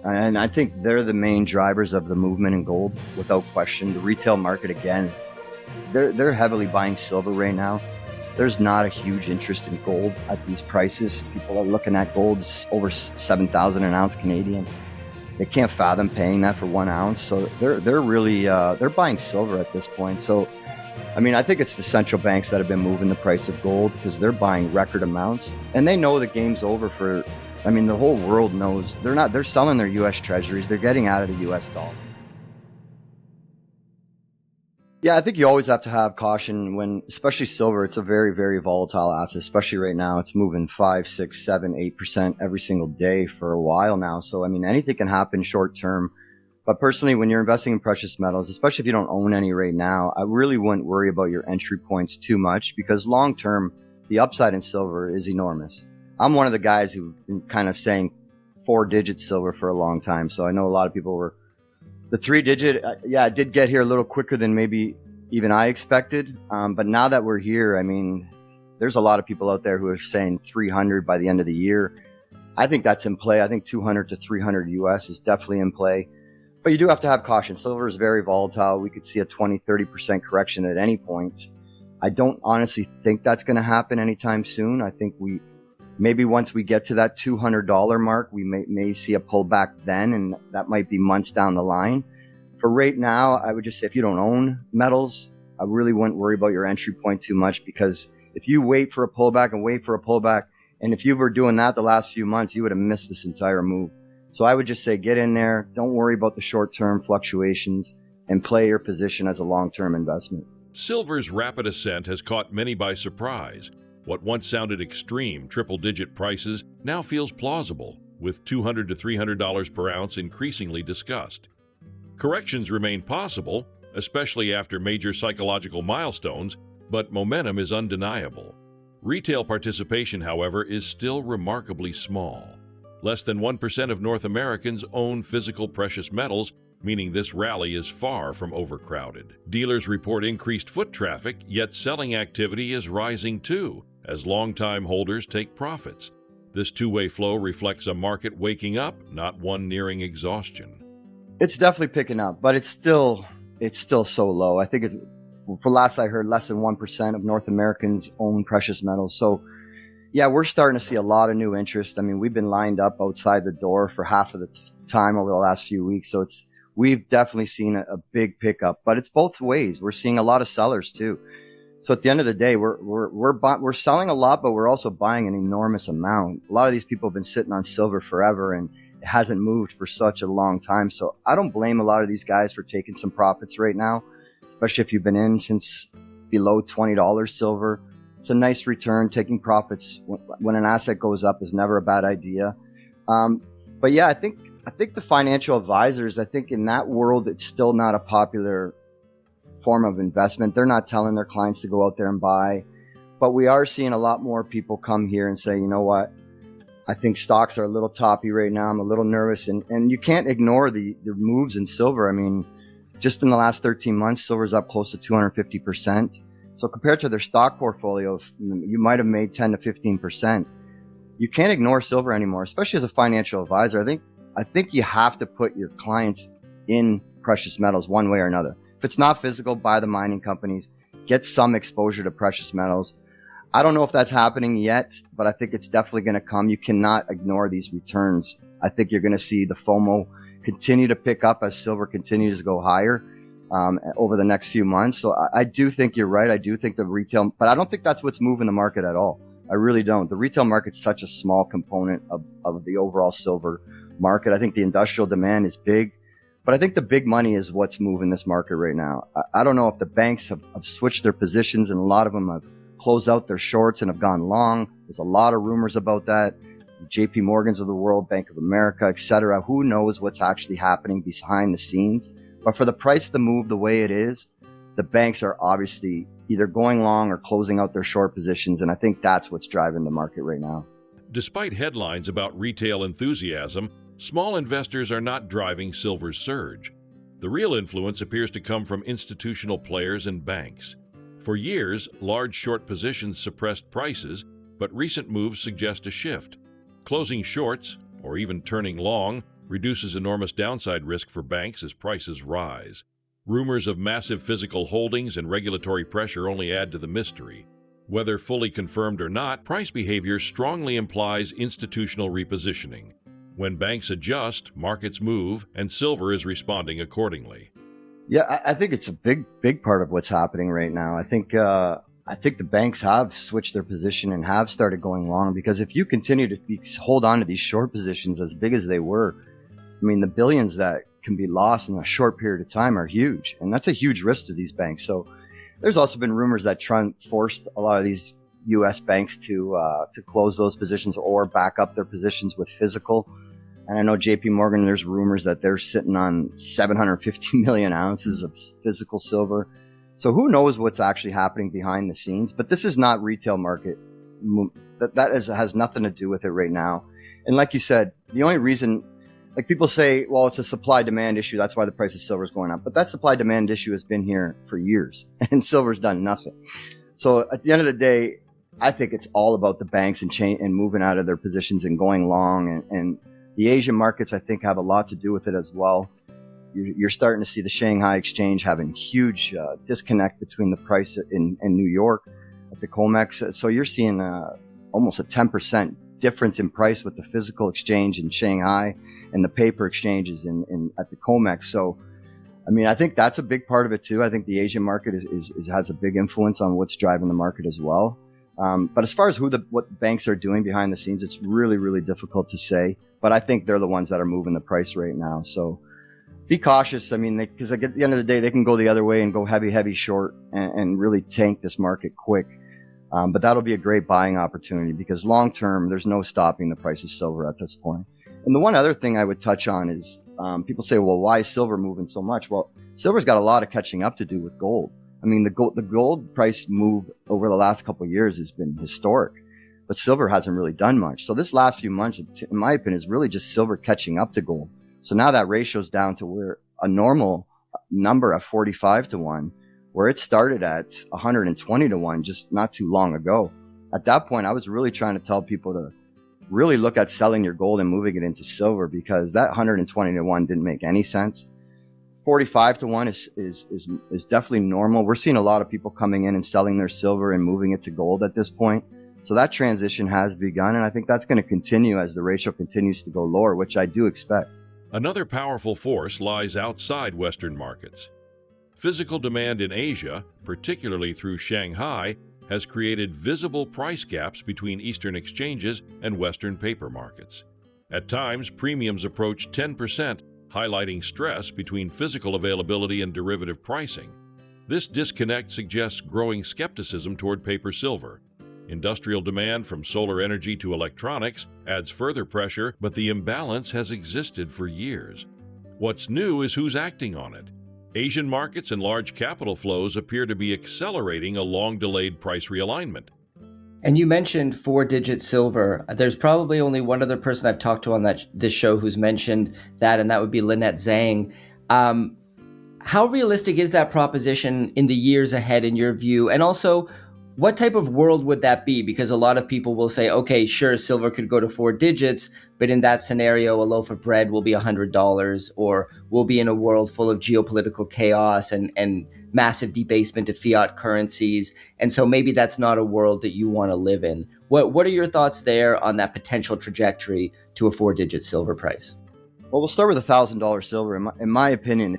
And I think they're the main drivers of the movement in gold, without question. The retail market, again, they're heavily buying silver right now. There's not a huge interest in gold at these prices. People are looking at gold over 7,000 an ounce Canadian. They can't fathom paying that for 1 ounce, so they're really they're buying silver at this point. So, I mean, I think it's the central banks that have been moving the price of gold because they're buying record amounts, and they know the game's over for. I mean, the whole world knows they're selling their U.S. treasuries. They're getting out of the U.S. dollar. Yeah, I think you always have to have caution when, especially silver, it's a very, very volatile asset, especially right now. It's moving 5, 6, 7, 8% every single day for a while now. So, I mean, anything can happen short term. But personally, when you're investing in precious metals, especially if you don't own any right now, I really wouldn't worry about your entry points too much because long term, the upside in silver is enormous. I'm one of the guys who've been kind of saying 4-digit silver for a long time. So I know a lot of people were the 3-digit. Yeah, it did get here a little quicker than maybe even I expected. But now that we're here, I mean, there's a lot of people out there who are saying 300 by the end of the year. I think that's in play. I think 200 to 300 US is definitely in play. But you do have to have caution. Silver is very volatile. We could see a 20, 30% correction at any point. I don't honestly think that's going to happen anytime soon. I think maybe once we get to that $200 mark, we may see a pullback then, and that might be months down the line. For right now, I would just say if you don't own metals, I really wouldn't worry about your entry point too much, because if you wait for a pullback and wait for a pullback, and if you were doing that the last few months, you would have missed this entire move. So I would just say get in there, don't worry about the short-term fluctuations, and play your position as a long-term investment. Silver's rapid ascent has caught many by surprise. What once sounded extreme, triple-digit prices now feels plausible, with $200 to $300 per ounce increasingly discussed. Corrections remain possible, especially after major psychological milestones, but momentum is undeniable. Retail participation, however, is still remarkably small. Less than 1% of North Americans own physical precious metals, meaning this rally is far from overcrowded. Dealers report increased foot traffic, yet selling activity is rising too, as longtime holders take profits. This two-way flow reflects a market waking up, not one nearing exhaustion. It's definitely picking up, but it's still so low. I think for last I heard, less than 1% of North Americans own precious metals. So yeah, we're starting to see a lot of new interest. I mean, we've been lined up outside the door for half of the time over the last few weeks. So we've definitely seen a big pickup, but it's both ways. We're seeing a lot of sellers too. So at the end of the day, we're selling a lot, but we're also buying an enormous amount. A lot of these people have been sitting on silver forever, and it hasn't moved for such a long time. So I don't blame a lot of these guys for taking some profits right now, especially if you've been in since below $20 silver. It's a nice return. Taking profits when an asset goes up is never a bad idea. But yeah, I think the financial advisors, I think in that world, it's still not a popular form of investment. They're not telling their clients to go out there and buy, but we are seeing a lot more people come here and say, you know what, I think stocks are a little toppy right now. I'm a little nervous, and you can't ignore the moves in silver. I mean, just in the last 13 months, silver's up close to 250%. So compared to their stock portfolio, you might have made 10 to 15%. You can't ignore silver anymore, especially as a financial advisor. I think you have to put your clients in precious metals one way or another. If it's not physical, buy the mining companies, get some exposure to precious metals. I don't know if that's happening yet, but I think it's definitely going to come. You cannot ignore these returns. I think you're going to see the FOMO continue to pick up as silver continues to go higher over the next few months. So I do think you're right. I do think the retail, but I don't think that's what's moving the market at all. I really don't. The retail market's such a small component of the overall silver market. I think the industrial demand is big, but I think the big money is what's moving this market right now. I don't know if the banks have switched their positions, and a lot of them have closed out their shorts and have gone long. There's a lot of rumors about that. JP Morgans of the world, Bank of America, etc. Who knows what's actually happening behind the scenes? But for the price to move the way it is, the banks are obviously either going long or closing out their short positions, and I think that's what's driving the market right now. Despite headlines about retail enthusiasm, small investors are not driving silver's surge. The real influence appears to come from institutional players and banks. For years, large short positions suppressed prices, but recent moves suggest a shift. Closing shorts, or even turning long, reduces enormous downside risk for banks as prices rise. Rumors of massive physical holdings and regulatory pressure only add to the mystery. Whether fully confirmed or not, price behavior strongly implies institutional repositioning. When banks adjust, markets move, and silver is responding accordingly. Yeah, I think it's a big part of what's happening right now. I think the banks have switched their position and have started going long, because if you continue to hold on to these short positions as big as they were, I mean, the billions that can be lost in a short period of time are huge, and that's a huge risk to these banks. So there's also been rumors that Trump forced a lot of these U.S. banks to close those positions or back up their positions with physical. And I know J.P. Morgan, there's rumors that they're sitting on 750 million ounces of physical silver. So who knows what's actually happening behind the scenes? But this is not retail market. Has nothing to do with it right now. And like you said, the only reason, like people say, well, it's a supply-demand issue. That's why the price of silver is going up. But that supply-demand issue has been here for years, and silver's done nothing. So at the end of the day, I think it's all about the banks and moving out of their positions and going long. And the Asian markets, I think, have a lot to do with it as well. You're starting to see the Shanghai exchange having huge disconnect between the price in New York at the COMEX. So you're seeing almost a 10% difference in price with the physical exchange in Shanghai and the paper exchanges at the COMEX. So, I mean, I think that's a big part of it too. I think the Asian market has a big influence on what's driving the market as well. But as far as what banks are doing behind the scenes, it's really, really difficult to say. But I think they're the ones that are moving the price right now. So be cautious. I mean, because at the end of the day, they can go the other way and go heavy short and really tank this market quick. But that'll be a great buying opportunity, because long term, there's no stopping the price of silver at this point. And the one other thing I would touch on is people say, well, why is silver moving so much? Well, silver's got a lot of catching up to do with gold. I mean, the gold price move over the last couple of years has been historic, but silver hasn't really done much. So this last few months, in my opinion, is really just silver catching up to gold. So now that ratio's down to where a normal number of 45 to 1, where it started at 120 to 1 just not too long ago. At that point, I was really trying to tell people to really look at selling your gold and moving it into silver, because that 120 to 1 didn't make any sense. 45 to 1 is definitely normal. We're seeing a lot of people coming in and selling their silver and moving it to gold at this point. So that transition has begun, and I think that's going to continue as the ratio continues to go lower, which I do expect. Another powerful force lies outside Western markets. Physical demand in Asia, particularly through Shanghai, has created visible price gaps between Eastern exchanges and Western paper markets. At times, premiums approach 10%, highlighting stress between physical availability and derivative pricing. This disconnect suggests growing skepticism toward paper silver. Industrial demand from solar energy to electronics adds further pressure, but the imbalance has existed for years. What's new is who's acting on it. Asian markets and large capital flows appear to be accelerating a long-delayed price realignment. And you mentioned four-digit silver. There's probably only one other person I've talked to on this show who's mentioned that, and that would be Lynette Zhang. How realistic is that proposition in the years ahead, in your view? And also, what type of world would that be? Because a lot of people will say, okay, sure, silver could go to 4 digits, but in that scenario, a loaf of bread will be $100, or we'll be in a world full of geopolitical chaos and massive debasement of fiat currencies. And so maybe that's not a world that you want to live in. What are your thoughts there on that potential trajectory to a 4-digit silver price? Well, we'll start with $1,000 silver. In my opinion,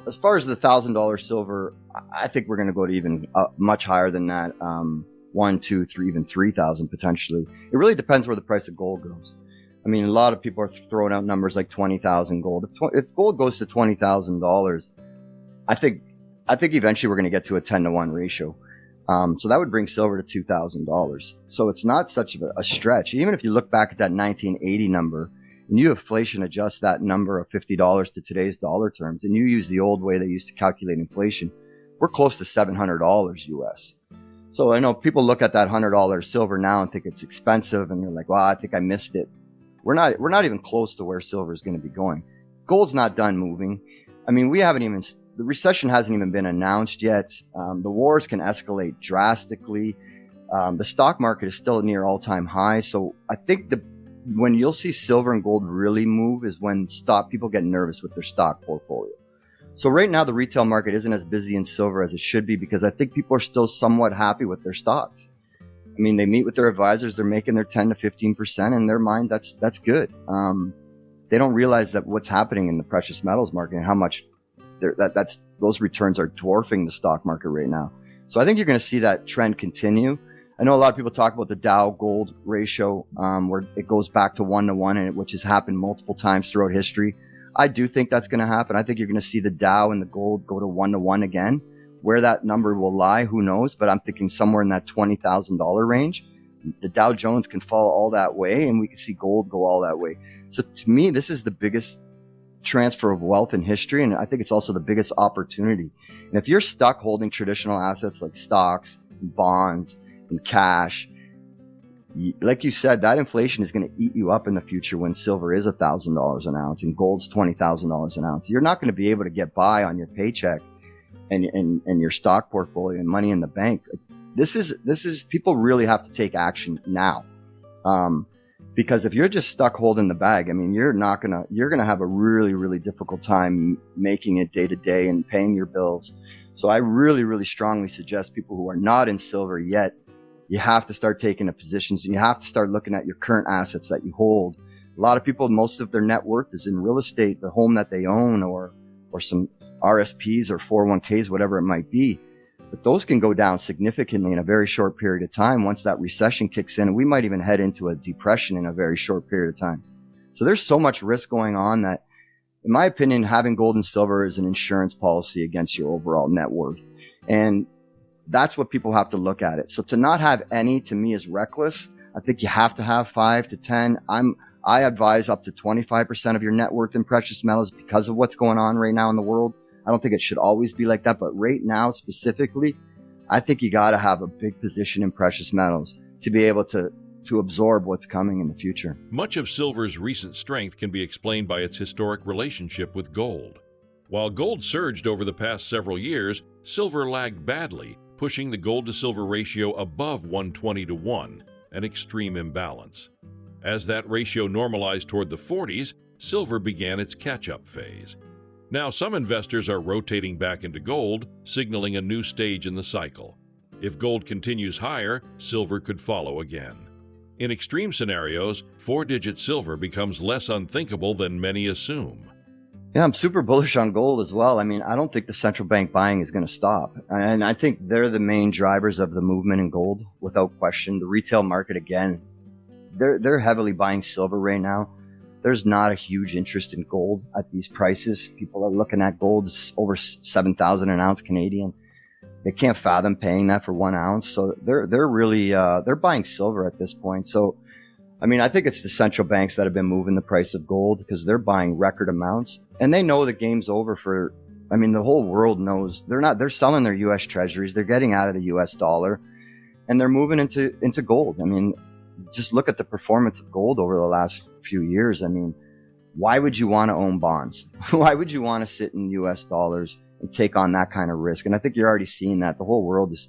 as far as the $1,000 silver, I think we're going to go to even much higher than that. 1, 2, 3, even 3,000 potentially. It really depends where the price of gold goes. I mean, a lot of people are throwing out numbers like 20,000 gold. If gold goes to $20,000, I think eventually we're going to get to a 10-to-1 ratio. So that would bring silver to $2,000. So it's not such a stretch. Even if you look back at that 1980 number, and you inflation adjust that number of $50 to today's dollar terms, and you use the old way they used to calculate inflation, we're close to $700 US. So I know people look at that $100 silver now and think it's expensive, and they're like, well, I think I missed it. We're not even close to where silver is going to be going. Gold's not done moving. I mean, the recession hasn't even been announced yet. The wars can escalate drastically. The stock market is still near all-time high. So I think when you'll see silver and gold really move is when people get nervous with their stock portfolio. So right now the retail market isn't as busy in silver as it should be because I think people are still somewhat happy with their stocks. I mean, they meet with their advisors, they're making their 10 to 15% in their mind. That's good. They don't realize that what's happening in the precious metals market and how much those returns are dwarfing the stock market right now. So I think you're going to see that trend continue. I know a lot of people talk about the Dow gold ratio, where it goes back to 1-to-1, which has happened multiple times throughout history. I do think that's going to happen. I think you're going to see the Dow and the gold go to 1-to-1 again. Where that number will lie, who knows? But I'm thinking somewhere in that $20,000 range. The Dow Jones can fall all that way, and we can see gold go all that way. So to me, this is the biggest transfer of wealth in history, and I think it's also the biggest opportunity. And if you're stuck holding traditional assets like stocks, and bonds, and cash, like you said, that inflation is going to eat you up in the future when silver is $1,000 an ounce and gold's $20,000 an ounce. You're not going to be able to get by on your paycheck and your stock portfolio and money in the bank. This is people really have to take action now. Because if you're just stuck holding the bag, I mean, you're going to have a really, really difficult time making it day to day and paying your bills. So I really, really strongly suggest people who are not in silver yet, you have to start taking the positions and you have to start looking at your current assets that you hold. A lot of people, most of their net worth is in real estate, the home that they own, or some RSPs or 401ks, whatever it might be. But those can go down significantly in a very short period of time once that recession kicks in. And we might even head into a depression in a very short period of time. So there's so much risk going on that, in my opinion, having gold and silver is an insurance policy against your overall net worth. And that's what people have to look at it. So to not have any, to me, is reckless. I think you have to have 5 to 10. I advise up to 25% of your net worth in precious metals because of what's going on right now in the world. I don't think it should always be like that, but right now specifically, I think you got to have a big position in precious metals to be able to absorb what's coming in the future. Much of silver's recent strength can be explained by its historic relationship with gold. While gold surged over the past several years, silver lagged badly, pushing the gold-to-silver ratio above 120-to-1, an extreme imbalance. As that ratio normalized toward the 40s, silver began its catch-up phase. Now, some investors are rotating back into gold, signaling a new stage in the cycle. If gold continues higher, silver could follow again. In extreme scenarios, 4-digit silver becomes less unthinkable than many assume. Yeah, I'm super bullish on gold as well. I mean, I don't think the central bank buying is going to stop. And I think they're the main drivers of the movement in gold, without question. The retail market, again, they're heavily buying silver right now. There's not a huge interest in gold at these prices. People are looking at gold over 7,000 an ounce Canadian. They can't fathom paying that for 1 ounce. So they're really they're buying silver at this point. So, I mean, I think it's the central banks that have been moving the price of gold because they're buying record amounts, and they know the game's over for. I mean, the whole world knows they're selling their U.S. treasuries. They're getting out of the U.S. dollar, and they're moving into gold. I mean, just look at the performance of gold over the last few years. I mean, why would you want to own bonds? Why would you want to sit in US dollars and take on that kind of risk? And I think you're already seeing that. The whole world is,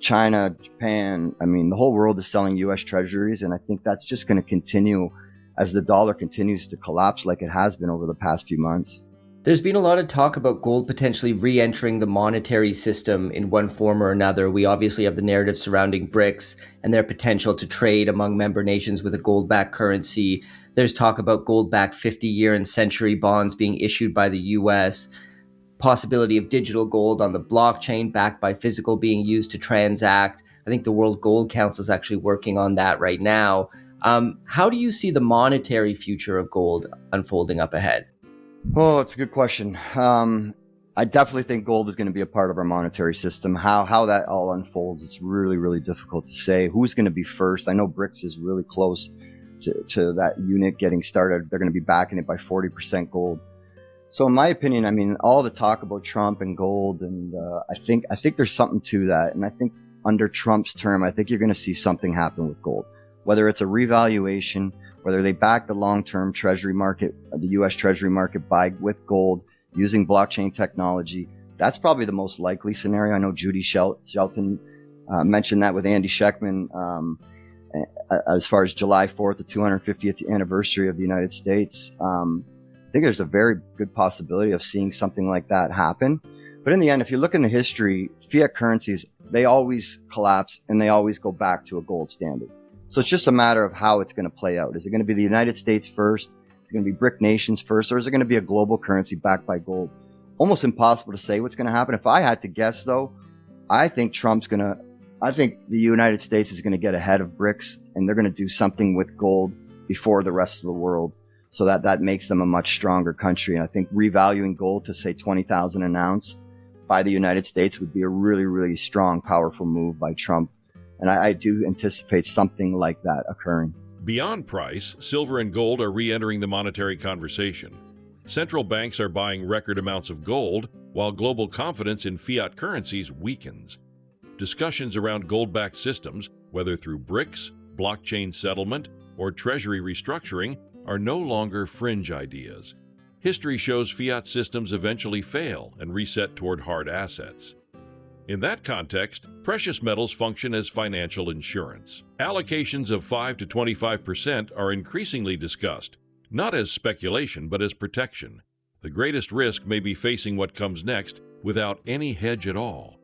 China, Japan, I mean, the whole world is selling US treasuries. And I think that's just going to continue as the dollar continues to collapse like it has been over the past few months. There's been a lot of talk about gold potentially re-entering the monetary system in one form or another. We obviously have the narrative surrounding BRICS and their potential to trade among member nations with a gold-backed currency. There's talk about gold-backed 50-year and century bonds being issued by the US, possibility of digital gold on the blockchain backed by physical being used to transact. I think the World Gold Council is actually working on that right now. How do you see the monetary future of gold unfolding up ahead? Oh, it's a good question. I definitely think gold is going to be a part of our monetary system. How that all unfolds, it's really, really difficult to say. Who's going to be first? I know BRICS is really close to that unit getting started. They're going to be backing it by 40% gold. So in my opinion, I mean, all the talk about Trump and gold, and I think there's something to that. And I think under Trump's term, I think you're going to see something happen with gold, whether it's a revaluation, whether they back the long-term treasury market, the U.S. treasury market with gold using blockchain technology. That's probably the most likely scenario. I know Judy Shelton mentioned that with Andy Schectman. As far as July 4th, the 250th anniversary of the United States, I think there's a very good possibility of seeing something like that happen. But in the end, if you look in the history, fiat currencies, they always collapse and they always go back to a gold standard. So it's just a matter of how it's going to play out. Is it going to be the United States first? Is it going to be BRIC nations first? Or is it going to be a global currency backed by gold? Almost impossible to say what's going to happen. If I had to guess, though, I think the United States is going to get ahead of BRICS, and they're going to do something with gold before the rest of the world. So that makes them a much stronger country. And I think revaluing gold to, say, 20,000 an ounce by the United States would be a really, really strong, powerful move by Trump. And I do anticipate something like that occurring. Beyond price, silver and gold are re-entering the monetary conversation. Central banks are buying record amounts of gold, while global confidence in fiat currencies weakens. Discussions around gold-backed systems, whether through BRICS, blockchain settlement, or treasury restructuring, are no longer fringe ideas. History shows fiat systems eventually fail and reset toward hard assets. In that context, precious metals function as financial insurance. Allocations of 5 to 25% are increasingly discussed, not as speculation but as protection. The greatest risk may be facing what comes next without any hedge at all.